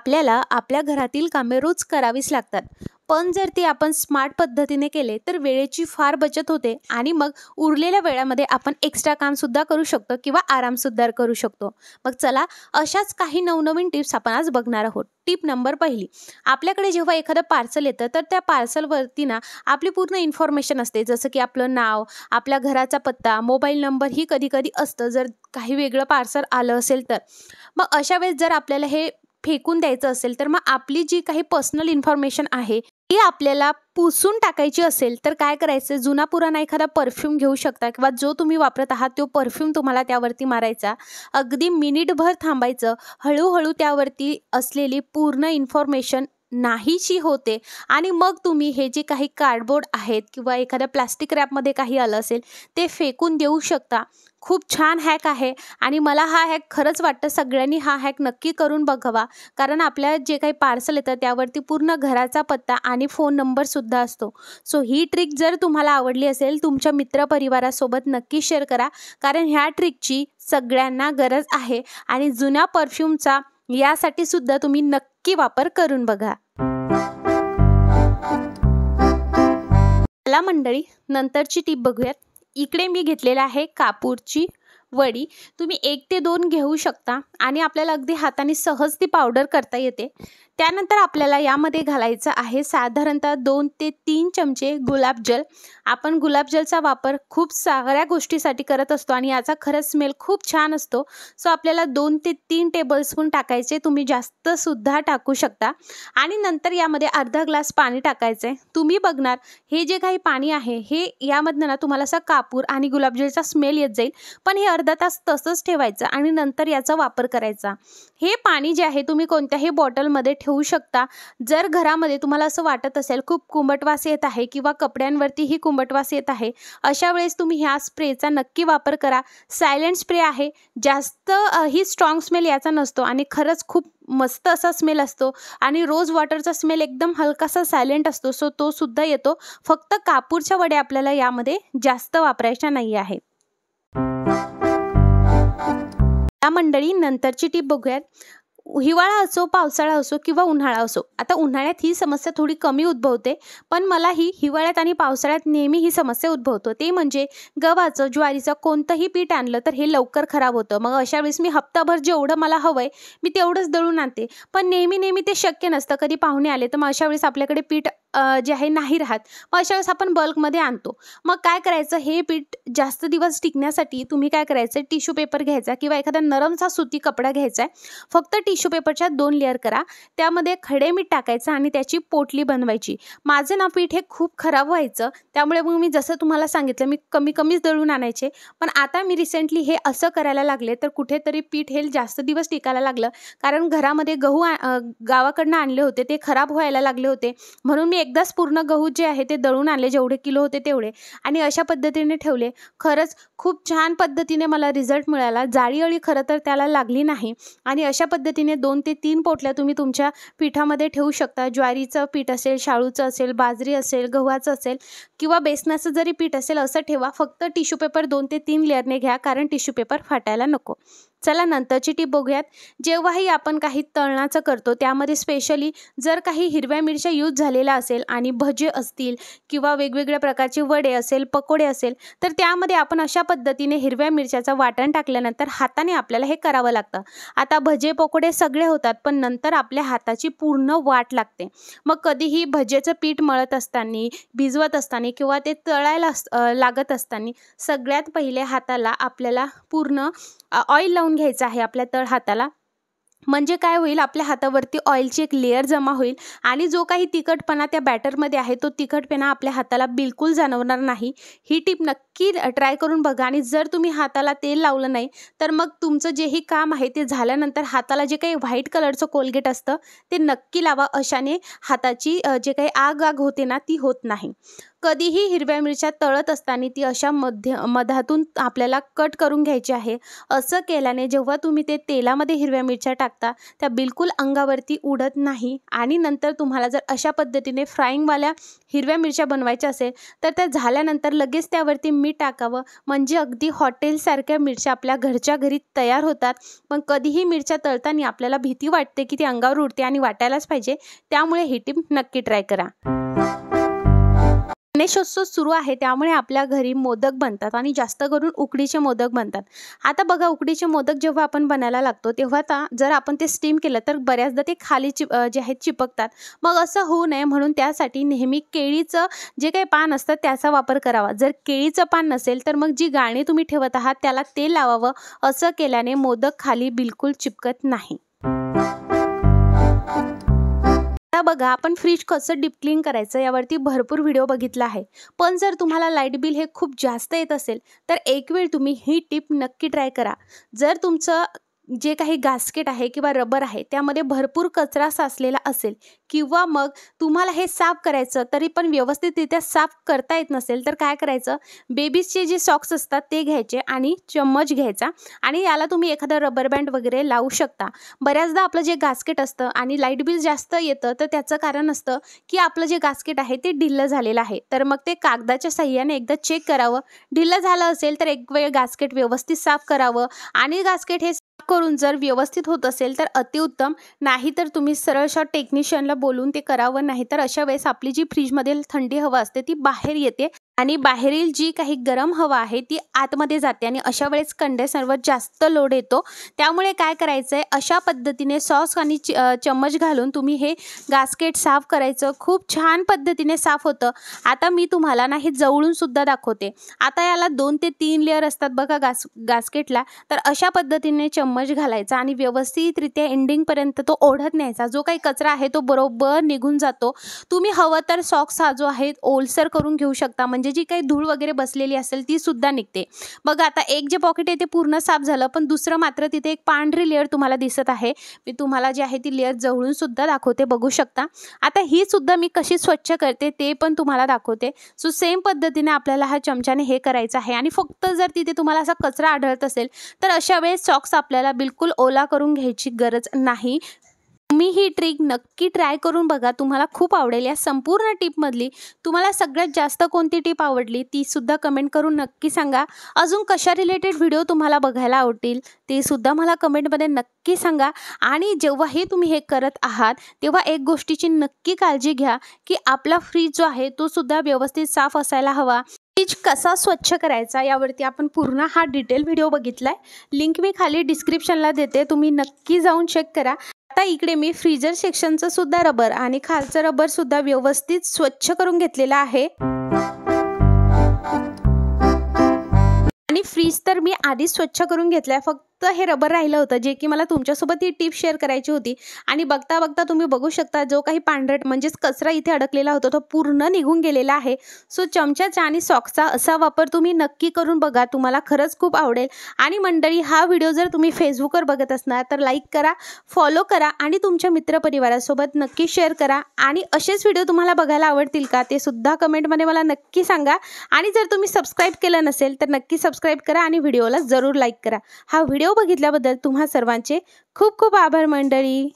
आपल्याला आपल्या घरातील कामे रोज करावीच लागतात. पण जर ती आपण स्मार्ट पद्धतीने केले तर वेळेची फार बचत होते आणि मग उरलेल्या वेळामध्ये आपण एक्स्ट्रा कामसुद्धा करू शकतो किंवा आरामसुद्धा करू शकतो. मग चला अशाच काही नवनवीन टिप्स आपण आज बघणार आहोत. टिप नंबर पहिली, आपल्याकडे जेव्हा एखादं पार्सल येतं तर त्या पार्सलवरती ना आपली पूर्ण इन्फॉर्मेशन असते. जसं की आपलं नाव, आपल्या घराचा पत्ता, मोबाईल नंबर ही कधी कधी असतं जर काही वेगळं पार्सल आलं असेल तर. मग अशा वेळेस जर आपल्याला हे फेकून द्यायचं असेल तर मग आपली जी काही पर्सनल इन्फॉर्मेशन आहे ती आपल्याला पुसून टाकायची असेल तर काय करायचं, जुना पुराणा एखादा परफ्यूम घेऊ शकता किंवा जो तुम्ही वापरत आहात तो परफ्यूम तुम्हाला त्यावरती मारायचा. अगदी मिनिटभर थांबायचं. हळूहळू त्यावरती असलेली पूर्ण इन्फॉर्मेशन नाहीशी होते आणि मग तुम्ही हे जे काही कार्डबोर्ड आहेत किंवा एखाद्या प्लास्टिक रॅपमध्ये काही आलं असेल ते फेकून देऊ शकता. खूप छान हॅक आहे आणि मला हा हॅक खरंच वाटतं सगळ्यांनी हा हॅक नक्की करून बघावा. कारण आपल्या जे काही पार्सल येतं त्यावरती पूर्ण घराचा पत्ता आणि फोन नंबरसुद्धा असतो. सो ही ट्रिक जर तुम्हाला आवडली असेल तुमच्या मित्रपरिवारासोबत नक्की शेअर करा. कारण ह्या ट्रिकची सगळ्यांना गरज आहे आणि जुन्या परफ्यूमचा यासाठी सुद्धा तुम्ही नक्की वापर करून बघा. चला मंडळी, नंतरची टीप बघूयात. इकडे मी घेतलेला आहे कापूरची वडी. तुम्ही 1 ते 2 घेऊ शकता आणि आपल्याला अगदी हाताने सहज ती पावडर करता येते. त्यानंतर आपल्याला यामध्ये घालायचं आहे साधारणतः 2 ते 3 चमचे गुलाबजल. आपण गुलाबजलचा वापर खूप साऱ्या गोष्टीसाठी करत असतो आणि याचा खरंच स्मेल खूप छान असतो. सो आपल्याला 2 ते 3 टेबलस्पून टाकायचे. तुम्ही जास्तसुद्धा टाकू शकता. आणि नंतर यामध्ये अर्धा ग्लास पाणी टाकायचं आहे. तुम्ही बघणार हे जे काही पाणी आहे हे यामधनं ना तुम्हाला असा कापूर आणि गुलाबजलचा स्मेल येत जाईल. पण हे अर्धा तास तसंच ठेवायचं आणि नंतर याचा वापर करायचा. हे पाणी जे आहे तुम्ही कोणत्याही बॉटलमध्ये ठेवू शकता. जर घरामध्ये तुम्हाला असं वाटत असेल खूप कुंबट वास येत आहे किंवा कपड्यांवरतीही कुंबट वास येत आहे, अशा वेळेस तुम्ही ह्या स्प्रेचा नक्की वापर करा. सायलेंट स्प्रे आहे. जास्त ही स्ट्रॉंग स्मेल याचा नसतो आणि खरंच खूप मस्त असा स्मेल असतो आणि रोज वॉटरचा स्मेल एकदम हलकासा सायलेंट असतो. सो तो सुद्धा येतो. फक्त कापूरच्या वड्या आपल्याला यामध्ये जास्त वापरायच्या नाही आहे. या मंडळी नंतरची टीप बघूयात. हिवाळा असो, पावसाळा असो किंवा उन्हाळा असो. आता उन्हाळ्यात ही समस्या थोडी कमी उद्भवते, पण मला ही हिवाळ्यात आणि पावसाळ्यात नेहमी ही समस्या उद्भवतो. ते म्हणजे गव्हाचं, ज्वारीचं कोणतंही पीठ आणलं तर हे लवकर खराब होतं. मग अशा वेळेस मी हप्ताभर जेवढं मला हवंय मी तेवढंच दळून आणते. पण नेहमी ते शक्य नसतं. कधी पाहुणे आले तर मग अशा वेळेस आपल्याकडे पीठ जे आहे नाही राहत. मग अशा वेळेस आपण बल्कमध्ये आणतो. मग काय करायचं, हे पीठ जास्त दिवस टिकण्यासाठी तुम्ही काय करायचं, टिश्यू पेपर घ्यायचा किंवा एखादा नरमचा सुती कपडा घ्यायचा आहे. फक्त टिश्यू पेपरच्या 2 लेअर करा. त्यामध्ये खडे मीठ टाकायचं आणि त्याची पोटली बनवायची. माझं ना पीठ हे खूप खराब व्हायचं, त्यामुळे मग मी जसं तुम्हाला सांगितलं मी कमीच दळून आणायचे. पण आता मी रिसेंटली हे असं करायला लागले तर कुठेतरी पीठ हे जास्त दिवस टिकायला लागलं. कारण घरामध्ये गहू गावाकडनं आणले होते ते खराब व्हायला लागले होते. म्हणून मी एकदाच पूर्ण गहू जे आहे ते दळून आणले, जेवढे किलो होते तेवढे, आणि अशा पद्धतीने ठेवले. खरंच खूप छान पद्धतीने मला रिझल्ट मिळाला. जाळी खरं तर त्याला लागली नाही आणि अशा पद्धतीने 2 ते 3 पोटल्या तुम्ही तुमच्या पिठामध्ये ठेवू शकता. ज्वारीचं पीठ असेल, शाळूचं असेल, बाजरी असेल, गव्हाचं असेल किंवा बेसनाचं जरी पीठ असेल असं ठेवा. फक्त टिश्यू पेपर 2 ते 3 लेअरने घ्या, कारण टिश्यू पेपर फाटायला नको. चला नंतरची टीप बघूयात. जेव्हाही आपण काही तळणाचं करतो त्यामध्ये स्पेशली जर काही हिरव्या मिरच्या यूज झालेल्या असेल आणि भजे असतील किंवा वेगवेगळ्या प्रकारचे वडे असेल, पकोडे असेल, तर त्यामध्ये आपण अशा पद्धतीने हिरव्या मिरच्याचं वाटण टाकल्यानंतर हाताने आपल्याला हे करावं लागतं. आता भजे पकोडे सगळे होतात, पण नंतर आपल्या हाताची पूर्ण वाट लागते. मग कधीही भजेचं पीठ मळत असताना, भिजवत असताना किंवा ते तळायला लागत असताना सगळ्यात पहिले हाताला आपल्याला पूर्ण ऑइल लावून घ्यायचं आहे आपल्या तळ हाताला. म्हणजे काय होईल, आपल्या हातावरती ऑइलची एक लेअर जमा होईल आणि जो काही तिखटपणा त्या बॅटरमध्ये आहे तो तिखटपणा आपल्या हाताला बिलकुल जाणवणार नाही. ही टीप नक्की ट्राय करून बघा. आणि जर तुम्ही हाताला तेल लावलं नाही तर मग तुमचं जेही काम आहे ते झाल्यानंतर हाताला जे काही व्हाईट कलरचं कोलगेट असतं ते नक्की लावा. अशाने हाताची जे काही आग होते ना ती होत नाही. कधीही हिरव्या मिरच्या तळत असताना ती अशा मधातून आपल्याला कट करून घ्यायची आहे. असं केल्याने जेव्हा तुम्ही ते तेलामध्ये हिरव्या मिरच्या टाकता त्या बिलकुल अंगावरती उडत नाही. आणि नंतर तुम्हाला जर अशा पद्धतीने फ्राईंगवाल्या हिरव्या मिरच्या बनवायच्या असेल तर त्या झाल्यानंतर लगेच त्यावरती मीठ टाकावं, म्हणजे अगदी हॉटेलसारख्या मिरच्या आपल्या घरच्या घरी तयार होतात. पण कधीही मिरच्या तळताना आपल्याला भीती वाटते की ती अंगावर उडते आणि वाटायलाच पाहिजे, त्यामुळे ही टिप नक्की ट्राय करा. गणेशोत्सव सुरू आहे त्यामुळे आपल्या घरी मोदक बनतात आणि जास्त करून उकडीचे मोदक बनतात. आता बघा, उकडीचे मोदक जेव्हा आपण बनायला लागतो तेव्हा जर आपण ते स्टीम केलं तर बऱ्याचदा ते खाली जे आहेत चिपकतात. मग असं होऊ नये म्हणून त्यासाठी नेहमी केळीचं जे काही पान असतं त्याचा वापर करावा. जर केळीचं पान नसेल तर मग जी गाळणी तुम्ही ठेवत आहात त्याला तेल लावावं. असं केल्याने मोदक खाली बिलकुल चिपकत नाही. आता बघा, आपण फ्रीज कसं डीप क्लीन करायचं यावरती भरपूर व्हिडिओ बघितला आहे. पण जर तुम्हाला लाईट बिल हे खूप जास्त येत असेल तर एक वेळ तुम्ही ही टिप नक्की ट्राय करा. जर तुमचं जे काही गास्केट आहे किंवा रबर आहे त्यामध्ये भरपूर कचरा साचलेला असेल किंवा मग तुम्हाला हे साफ करायचं तरी पण व्यवस्थितरित्या साफ करता येत नसेल तर काय करायचं, बेबीजचे जे सॉक्स असतात ते घ्यायचे आणि चम्मच घ्यायचा आणि याला तुम्ही एखादा रबर बँड वगैरे लावू शकता. बऱ्याचदा आपलं जे गास्केट असतं आणि लाईट बिल जास्त येतं तर त्याचं कारण असतं की आपलं जे गास्केट आहे ते ढिल्लं झालेलं आहे. तर मग ते कागदाच्या साह्याने एकदा चेक करावं. ढिल्लं झालं असेल तर एक वेळ गास्केट व्यवस्थित साफ करावं आणि गास्केट हे करून जर व्यवस्थित होत असेल तर अतिउत्तम, नाहीतर तुम्ही सरळशा टेक्निशियनला बोलून ते करावं. नाहीतर अशा वेळेस आपली जी फ्रीजमधील थंडी हवा असते ती बाहेर येते आणि बाहेरील जी काही गरम हवा आहे ती आतमध्ये जाते आणि अशा वेळेस कंडेन्सरवर जास्त लोड येतो. त्यामुळे काय करायचं आहे, अशा पद्धतीने सॉस आणि चम्मच घालून तुम्ही हे गास्केट साफ करायचं. खूप छान पद्धतीने साफ होतं. आता मी तुम्हाला हे जवळून सुद्धा दाखवते. आता याला 2 ते 3 लेअर असतात बघा गास्केटला. तर अशा पद्धतीने चम्मच घालायचा आणि व्यवस्थितरित्या एंडिंगपर्यंत तो ओढत न्यायचा. जो काही कचरा आहे तो बरोबर निघून जातो. तुम्ही हवं तर सॉक्स हा जो आहे ओलसर करून घेऊ शकता, म्हणजे जी काही धूळ वगैरे बसलेली असेल ती सुद्धा निघते. बघा, आता एक जे पॉकेट आहे ते पूर्ण साफ झालं, पण दुसरं मात्र तिथे एक पांढरी लेअर तुम्हाला दिसत आहे. मी तुम्हाला जी आहे ती लेअर जवळून सुद्धा दाखवते, बघू शकता. आता ही सुद्धा मी कशी स्वच्छ करते ते पण तुम्हाला दाखवते. सो सेम पद्धतीने आपल्याला हा चमच्याने हे करायचं आहे आणि फक्त जर तिथे तुम्हाला असा कचरा आढळत असेल तर अशा वेळेस सॉक्स आपल्याला बिलकुल ओला करून घ्यायची गरज नाही. तुम्ही ही ट्रिक नक्की ट्राय करून बघा, तुम्हाला खूप आवडेल. या संपूर्ण टिपमधली तुम्हाला सगळ्यात जास्त कोणती टिप आवडली ती सुद्धा कमेंट करून नक्की सांगा. अजून कशा रिलेटेड व्हिडिओ तुम्हाला बघायला आवडतील ते सुद्धा मला कमेंटमध्ये नक्की सांगा. आणि जेव्हाही तुम्ही हे करत आहात तेव्हा एक गोष्टीची नक्की काळजी घ्या की आपला फ्रीज जो आहे तो सुद्धा व्यवस्थित साफ असायला हवा. फ्रीज कसा स्वच्छ करायचा यावरती आपण पूर्ण हा डिटेल व्हिडिओ बघितलाय. लिंक मी खाली डिस्क्रिप्शनला देते, तुम्ही नक्की जाऊन चेक करा. आता इकडे मी फ्रीजर सेक्शनचं सुद्धा रबर आणि खालचं रबर सुद्धा व्यवस्थित स्वच्छ करून घेतलेलं आहे. आणि फ्रीज तर मी आधीच स्वच्छ करून घेतलाय, फक्त हे रबर राहिलं होतं जे की मला तुमच्यासोबत ही टिप शेअर करायची होती. आणि बघता बघता तुम्ही बघू शकता जो काही पांढरट म्हणजेच कचरा इथे अडकलेला होता तो पूर्ण निघून गेलेला आहे. सो चमच्याचा आणि सॉक्सचा असा वापर तुम्ही नक्की करून बघा, तुम्हाला खरंच खूप आवडेल. आणि मंडळी, हा व्हिडिओ जर तुम्ही फेसबुकवर बघत असणार तर लाईक करा, फॉलो करा आणि तुमच्या मित्रपरिवारासोबत नक्की शेअर करा. आणि असेच व्हिडिओ तुम्हाला बघायला आवडतील का ते सुद्धा कमेंटमध्ये मला नक्की सांगा. आणि जर तुम्ही सबस्क्राईब केलं नसेल तर नक्की सबस्क्राईब करा आणि व्हिडिओला जरूर लाईक करा. हा व्हिडिओ बघितल्याबद्दल तुम्हा सर्वांचे खूप खूप आभार मंडळी.